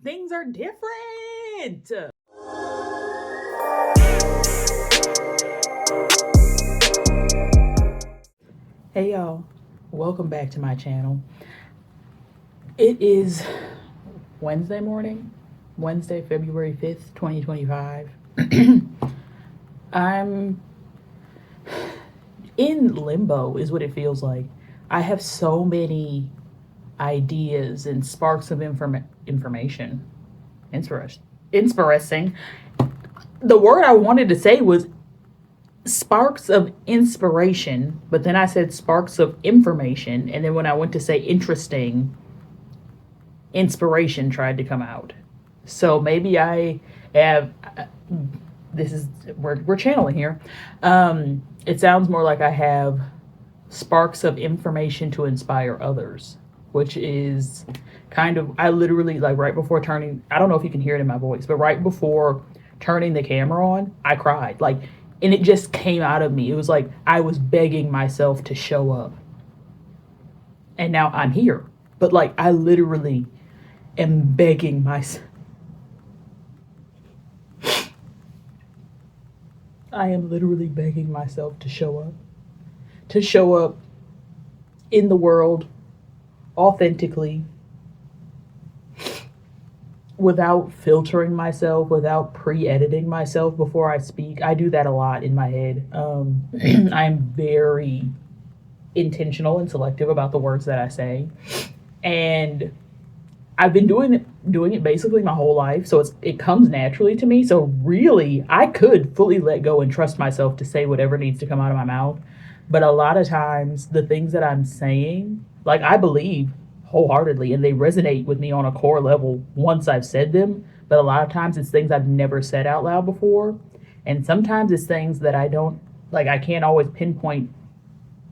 Things are different. Hey y'all, welcome back to my channel. It is Wednesday morning, Wednesday, February 5th, 2025. I'm in limbo, is what it feels like. I have so many ideas and sparks of information. Interesting. The word I wanted to say was sparks of inspiration, but then I said sparks of information, and then when I went to say interesting, inspiration tried to come out. So maybe I have. This is we're channeling here. It sounds more like I have sparks of information to inspire others, which is kind of, I literally, like, right before turning, I don't know if you can hear it in my voice, but right before turning the camera on, I cried. Like, and it just came out of me. It was like I was begging myself to show up. And now I'm here. But like, I literally am begging myself. I am literally begging myself to show up. To show up in the world authentically, without filtering myself, without pre-editing myself before I speak. I do that a lot in my head. I'm very intentional and selective about the words that I say, and I've been doing it basically my whole life, so it comes naturally to me. So really, I could fully let go and trust myself to say whatever needs to come out of my mouth. But a lot of times, the things that I'm saying, like, I believe wholeheartedly, and they resonate with me on a core level once I've said them. But a lot of times, it's things I've never said out loud before, and sometimes it's things that I don't like. I can't always pinpoint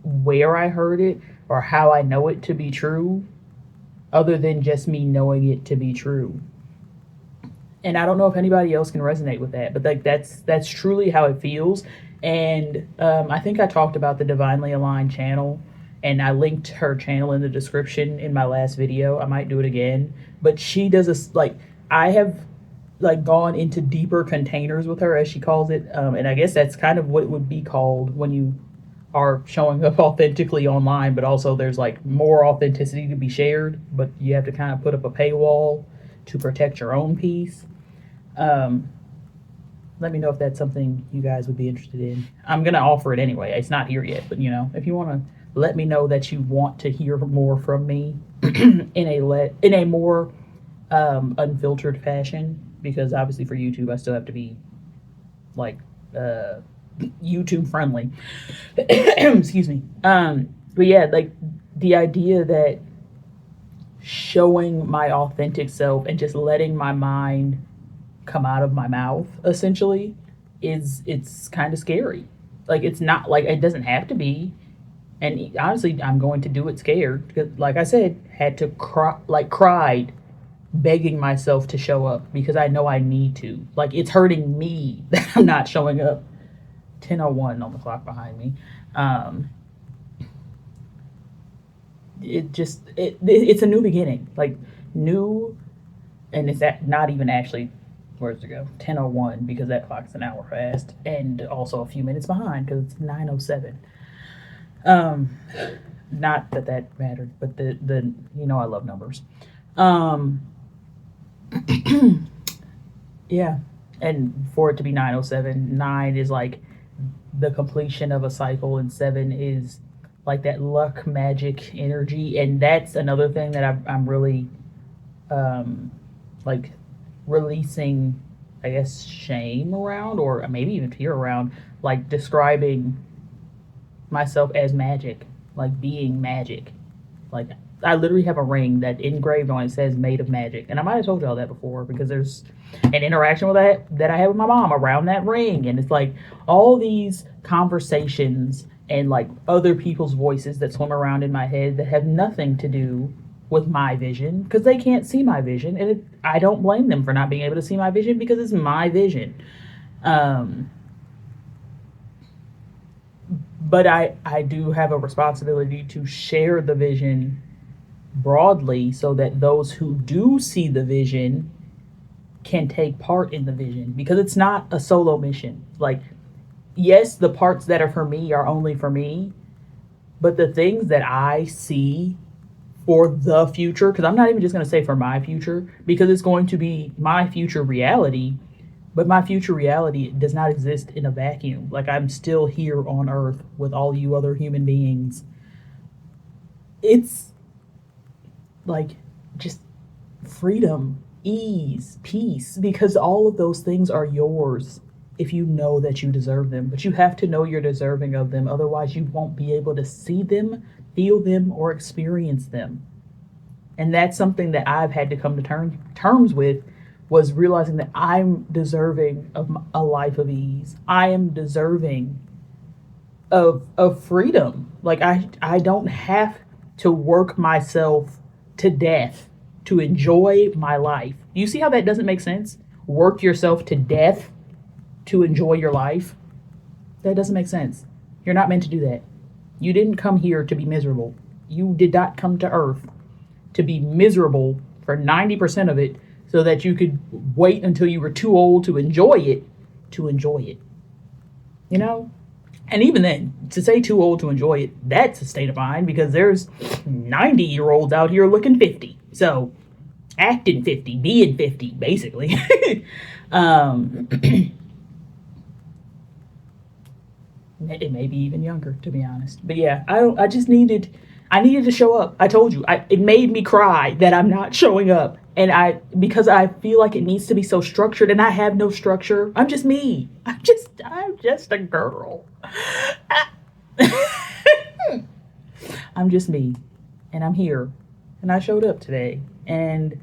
where I heard it or how I know it to be true, other than just me knowing it to be true. And I don't know if anybody else can resonate with that, but like, that's truly how it feels. And I think I talked about the Divinely Aligned channel, and I linked her channel in the description in my last video. I might do it again, but she does this, like, I have like gone into deeper containers with her, as she calls it, and I guess that's kind of what it would be called when you are showing up authentically online, but also there's like more authenticity to be shared, but you have to kind of put up a paywall to protect your own peace. Let me know if that's something you guys would be interested in. I'm gonna offer it anyway. It's not here yet, but you know, if you want to let me know that you want to hear more from me in a more unfiltered fashion, because obviously for YouTube I still have to be like YouTube friendly. Excuse me. But yeah, like, the idea that showing my authentic self and just letting my mind come out of my mouth essentially it's kind of scary. Like, it's not like, it doesn't have to be. And honestly, I'm going to do it scared because, like I said, had to cried begging myself to show up because I know I need to. Like, it's hurting me that I'm not showing up. 10:01 on the clock behind me. It's a new beginning, like, new, and it's not even actually, where's it go? 10:01, because that clock's an hour fast, and also a few minutes behind because it's 9:07. Not that that mattered, but the I love numbers. Yeah, and for it to be 9:07, 9 is like the completion of a cycle, and 7 is like that luck magic energy. And that's another thing that I'm really like releasing, I guess, shame around, or maybe even fear around, like describing myself as magic, like being magic. Like, I literally have a ring that engraved on it says "made of magic," and I might have told y'all that before because there's an interaction with that I had with my mom around that ring, and it's like all these conversations and like other people's voices that swim around in my head that have nothing to do with my vision, because they can't see my vision, and I don't blame them for not being able to see my vision because it's my vision. But I do have a responsibility to share the vision broadly so that those who do see the vision can take part in the vision, because it's not a solo mission. Like, yes, the parts that are for me are only for me, but the things that I see for the future, because I'm not even just going to say for my future, because it's going to be my future reality, but my future reality does not exist in a vacuum. Like, I'm still here on Earth with all you other human beings. It's like just freedom, ease, peace, because all of those things are yours if you know that you deserve them. But you have to know you're deserving of them. Otherwise, you won't be able to see them, feel them, or experience them. And that's something that I've had to come to terms with, was realizing that I'm deserving of a life of ease. I am deserving of freedom. Like, I don't have to work myself to death to enjoy my life. You see how that doesn't make sense? Work yourself to death to enjoy your life? That doesn't make sense. You're not meant to do that. You didn't come here to be miserable. You did not come to Earth to be miserable for 90% of it so that you could wait until you were too old to enjoy it, You know? And even then, to say too old to enjoy it, that's a state of mind, because there's 90-year-olds out here looking 50. So, acting 50, being 50, basically. It may be even younger, to be honest. But yeah, I needed to show up. I told you, it made me cry that I'm not showing up. And because I feel like it needs to be so structured, and I have no structure. I'm just me. I'm just a girl. I'm just me. And I'm here. And I showed up today. And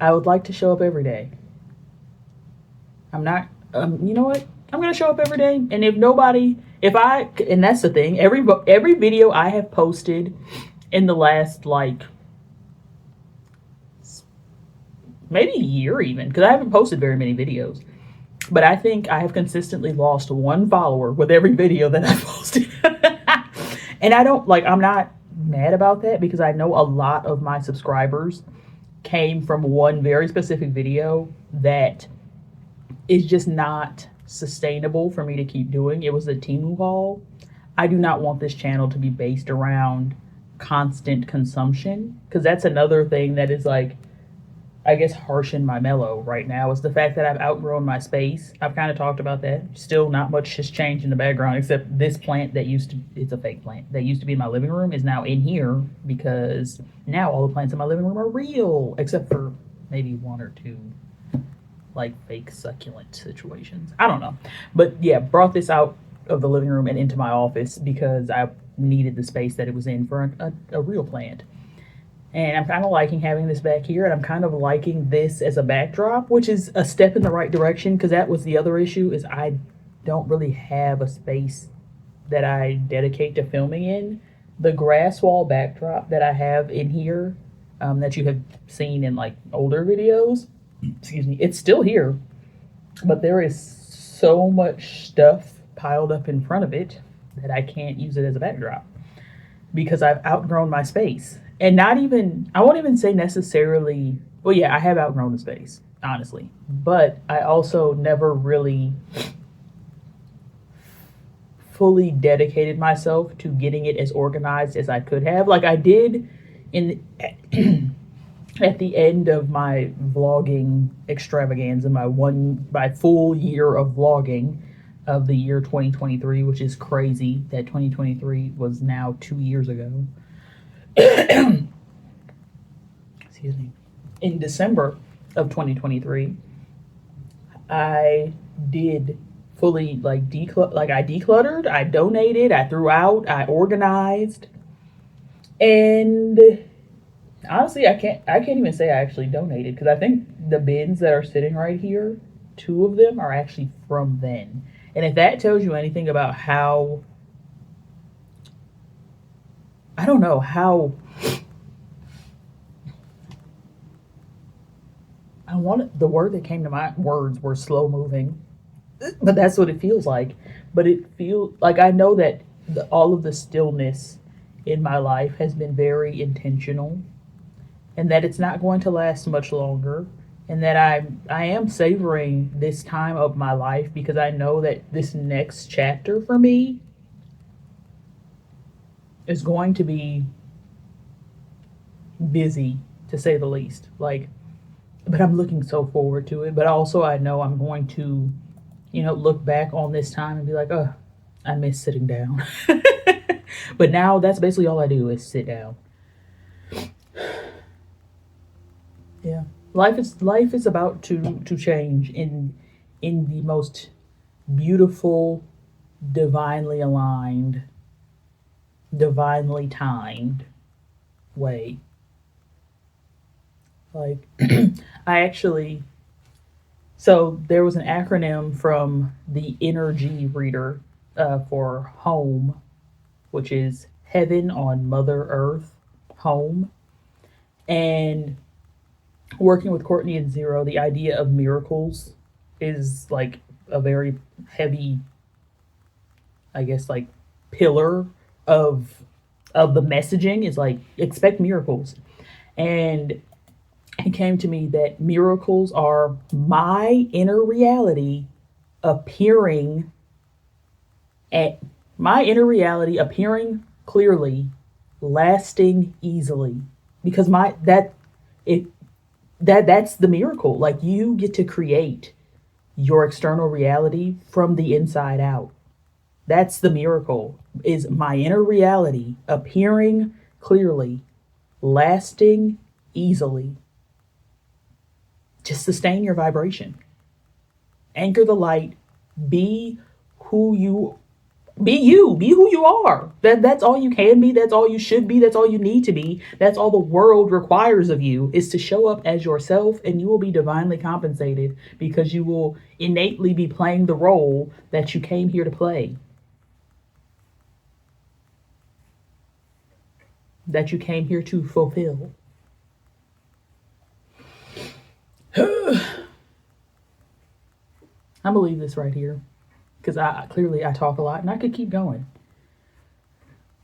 I would like to show up every day. I'm not, you know what? I'm going to show up every day. And and that's the thing, every video I have posted in the last, like, maybe a year even, because I haven't posted very many videos, but I think I have consistently lost one follower with every video that I've posted. And I'm not mad about that, because I know a lot of my subscribers came from one very specific video that is just not sustainable for me to keep doing. It was a Temu haul. I do not want this channel to be based around constant consumption, because that's another thing that is, like, I guess, harshing my mellow right now, is the fact that I've outgrown my space. I've kind of talked about that. Still not much has changed in the background, except this plant it's a fake plant, that used to be in my living room is now in here, because now all the plants in my living room are real, except for maybe one or two, like, fake succulent situations. I don't know. But yeah, brought this out of the living room and into my office because I needed the space that it was in for a real plant. And I'm kind of liking having this back here, and I'm kind of liking this as a backdrop, which is a step in the right direction, because that was the other issue, is I don't really have a space that I dedicate to filming in. The grass wall backdrop that I have in here, that you have seen in, like, older videos, excuse me, it's still here, but there is so much stuff piled up in front of it that I can't use it as a backdrop, because I've outgrown my space. And I won't even say necessarily, well, yeah, I have outgrown the space, honestly, but I also never really fully dedicated myself to getting it as organized as I could have. Like I did at the end of my vlogging extravaganza, my full year of vlogging of the year 2023, which is crazy that 2023 was now 2 years ago. Excuse me. In December of 2023, I did fully I decluttered, I donated, I threw out, I organized, and honestly, I can't even say I actually donated, because I think the bins that are sitting right here, 2 of them are actually from then. And if that tells you anything about how, I don't know, how the word that came to my words were slow moving, but that's what it feels like. But it feels like I know that all of the stillness in my life has been very intentional, and that it's not going to last much longer. and that I am savoring this time of my life because I know that this next chapter for me is going to be busy, to say the least. Like, but I'm looking so forward to it. But also, I know I'm going to, look back on this time and be like, oh, I miss sitting down. But now that's basically all I do is sit down. Yeah, life is about to change in the most beautiful, divinely aligned, divinely timed way. Like, I actually, so there was an acronym from the Energy Reader for HOME, which is Heaven on Mother Earth, Home. And working with Courtney and Zero, the idea of miracles is like a very heavy, I guess, like pillar of the messaging is like expect miracles. And it came to me that miracles are my inner reality appearing at my inner reality appearing clearly, lasting easily. Because my that it that's the miracle. Like you get to create your external reality from the inside out. That's the miracle. Is my inner reality appearing clearly, lasting easily. Just sustain your vibration. Anchor the light. Be who you be you. Be who you are. That's all you can be. That's all you should be. That's all you need to be. That's all the world requires of you is to show up as yourself, and you will be divinely compensated because you will innately be playing the role that you came here to play. That you came here to fulfill. I'm gonna leave this right here because I talk a lot and I could keep going.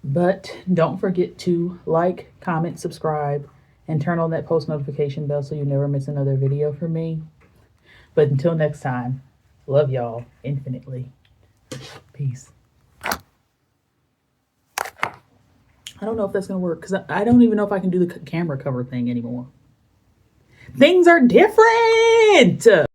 But don't forget to like, comment, subscribe, and turn on that post notification bell so you never miss another video from me. But until next time, love y'all infinitely. Peace. I don't know if that's gonna work because I don't even know if I can do the camera cover thing anymore. Things are different.